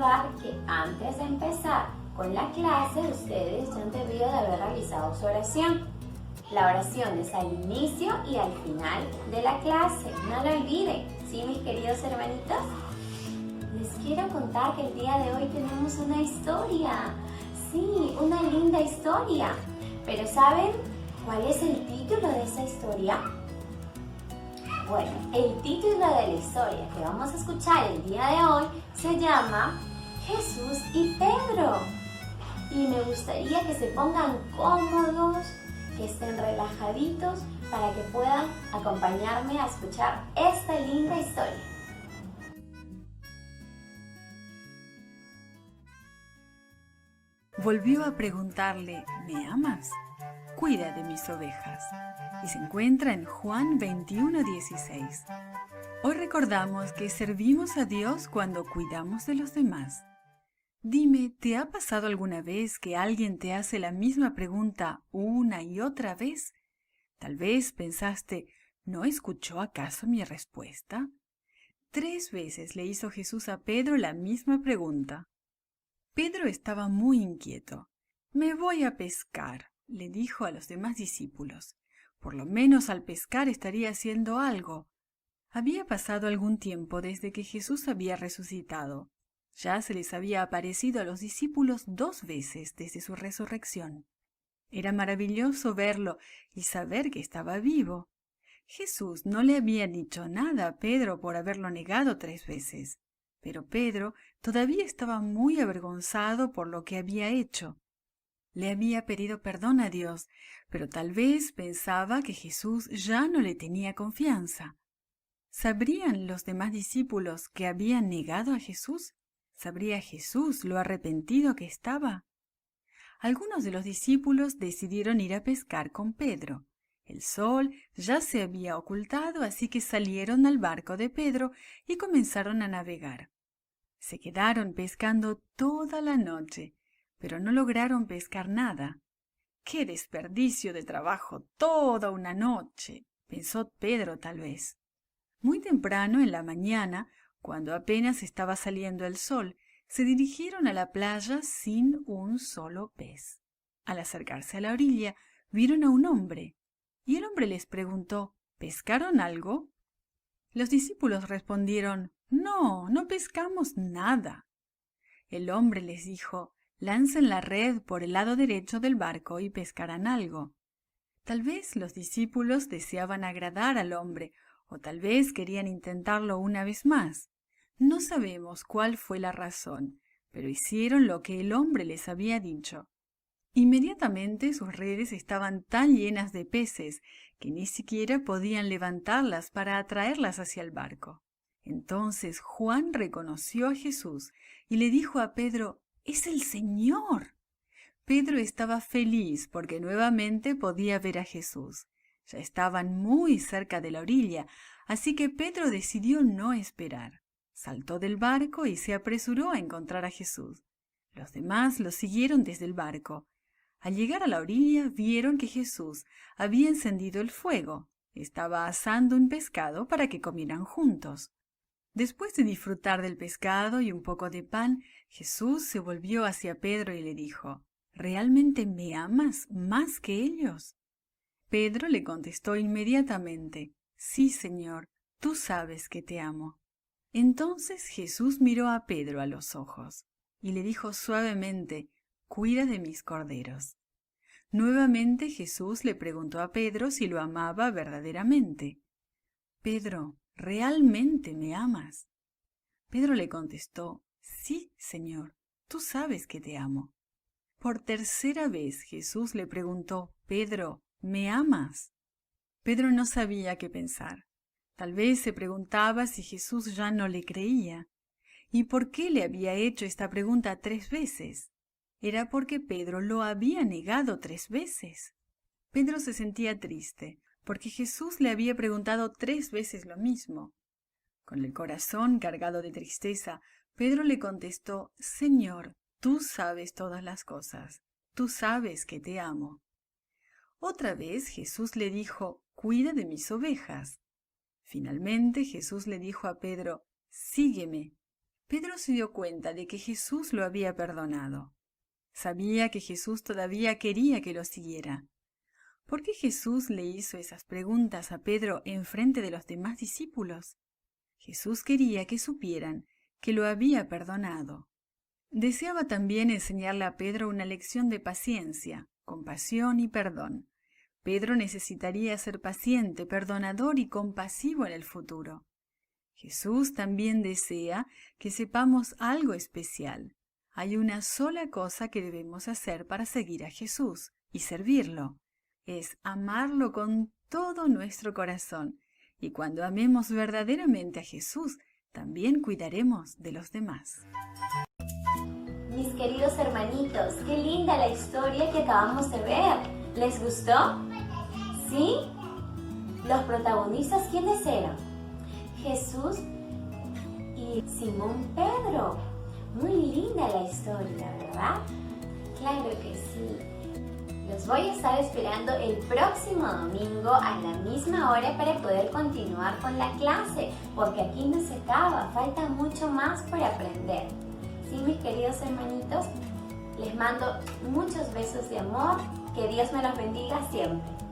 recordar que antes de empezar con la clase, ustedes ya han debido de haber realizado su oración. La oración es al inicio y al final de la clase. No lo olviden, ¿sí, mis queridos hermanitos? Les quiero contar que el día de hoy tenemos una historia. Sí, una linda historia. Pero ¿saben cuál es el título de esa historia? Bueno, el título de la historia que vamos a escuchar el día de hoy se llama Jesús y Pedro. Y me gustaría que se pongan cómodos, que estén relajaditos para que puedan acompañarme a escuchar esta linda historia. Volvió a preguntarle, ¿me amas? Cuida de mis ovejas. Y se encuentra en Juan 21:16. Hoy recordamos que servimos a Dios cuando cuidamos de los demás. Dime, ¿te ha pasado alguna vez que alguien te hace la misma pregunta una y otra vez? Tal vez pensaste, ¿no escuchó acaso mi respuesta? 3 veces le hizo Jesús a Pedro la misma pregunta. Pedro estaba muy inquieto. Me voy a pescar, le dijo a los demás discípulos. Por lo menos al pescar estaría haciendo algo. Había pasado algún tiempo desde que Jesús había resucitado. Ya se les había aparecido a los discípulos 2 veces desde su resurrección. Era maravilloso verlo y saber que estaba vivo. Jesús no le había dicho nada a Pedro por haberlo negado 3 veces, pero Pedro todavía estaba muy avergonzado por lo que había hecho. Le había pedido perdón a Dios, pero tal vez pensaba que Jesús ya no le tenía confianza. ¿Sabrían los demás discípulos que habían negado a Jesús? ¿Sabría Jesús lo arrepentido que estaba? Algunos de los discípulos decidieron ir a pescar con Pedro. El sol ya se había ocultado, así que salieron al barco de Pedro y comenzaron a navegar. Se quedaron pescando toda la noche, pero no lograron pescar nada. ¡Qué desperdicio de trabajo toda una noche!, pensó Pedro tal vez. Muy temprano en la mañana, cuando apenas estaba saliendo el sol, se dirigieron a la playa sin un solo pez. Al acercarse a la orilla, vieron a un hombre, y el hombre les preguntó, ¿pescaron algo? Los discípulos respondieron, no, no pescamos nada. El hombre les dijo, lancen la red por el lado derecho del barco y pescarán algo. Tal vez los discípulos deseaban agradar al hombre, o tal vez querían intentarlo una vez más. No sabemos cuál fue la razón, pero hicieron lo que el hombre les había dicho. Inmediatamente sus redes estaban tan llenas de peces que ni siquiera podían levantarlas para atraerlas hacia el barco. Entonces Juan reconoció a Jesús y le dijo a Pedro, ¡es el Señor! Pedro estaba feliz porque nuevamente podía ver a Jesús. Ya estaban muy cerca de la orilla, así que Pedro decidió no esperar. Saltó del barco y se apresuró a encontrar a Jesús. Los demás lo siguieron desde el barco. Al llegar a la orilla vieron que Jesús había encendido el fuego. Estaba asando un pescado para que comieran juntos. Después de disfrutar del pescado y un poco de pan, Jesús se volvió hacia Pedro y le dijo, ¿realmente me amas más que ellos? Pedro le contestó inmediatamente, sí, Señor, tú sabes que te amo. Entonces Jesús miró a Pedro a los ojos y le dijo suavemente, cuida de mis corderos. Nuevamente Jesús le preguntó a Pedro si lo amaba verdaderamente. Pedro, ¿realmente me amas? Pedro le contestó, sí, Señor, tú sabes que te amo. Por tercera vez Jesús le preguntó, Pedro, ¿me amas? Pedro no sabía qué pensar. Tal vez se preguntaba si Jesús ya no le creía. ¿Y por qué le había hecho esta pregunta 3 veces? Era porque Pedro lo había negado 3 veces. Pedro se sentía triste, porque Jesús le había preguntado 3 veces lo mismo. Con el corazón cargado de tristeza, Pedro le contestó, Señor, tú sabes todas las cosas, tú sabes que te amo. Otra vez Jesús le dijo, cuida de mis ovejas. Finalmente Jesús le dijo a Pedro, sígueme. Pedro se dio cuenta de que Jesús lo había perdonado. Sabía que Jesús todavía quería que lo siguiera. ¿Por qué Jesús le hizo esas preguntas a Pedro en frente de los demás discípulos? Jesús quería que supieran que lo había perdonado. Deseaba también enseñarle a Pedro una lección de paciencia, compasión y perdón. Pedro necesitaría ser paciente, perdonador y compasivo en el futuro. Jesús también desea que sepamos algo especial. Hay una sola cosa que debemos hacer para seguir a Jesús y servirlo. Es amarlo con todo nuestro corazón. Y cuando amemos verdaderamente a Jesús, también cuidaremos de los demás. Mis queridos hermanitos, qué linda la historia que acabamos de ver. ¿Les gustó? ¿Sí? Los protagonistas, ¿quiénes eran? Jesús y Simón Pedro. Muy linda la historia, ¿verdad? Claro que sí. Los voy a estar esperando el próximo domingo a la misma hora para poder continuar con la clase, porque aquí no se acaba, falta mucho más por aprender. Sí, mis queridos hermanitos, les mando muchos besos de amor, que Dios me los bendiga siempre.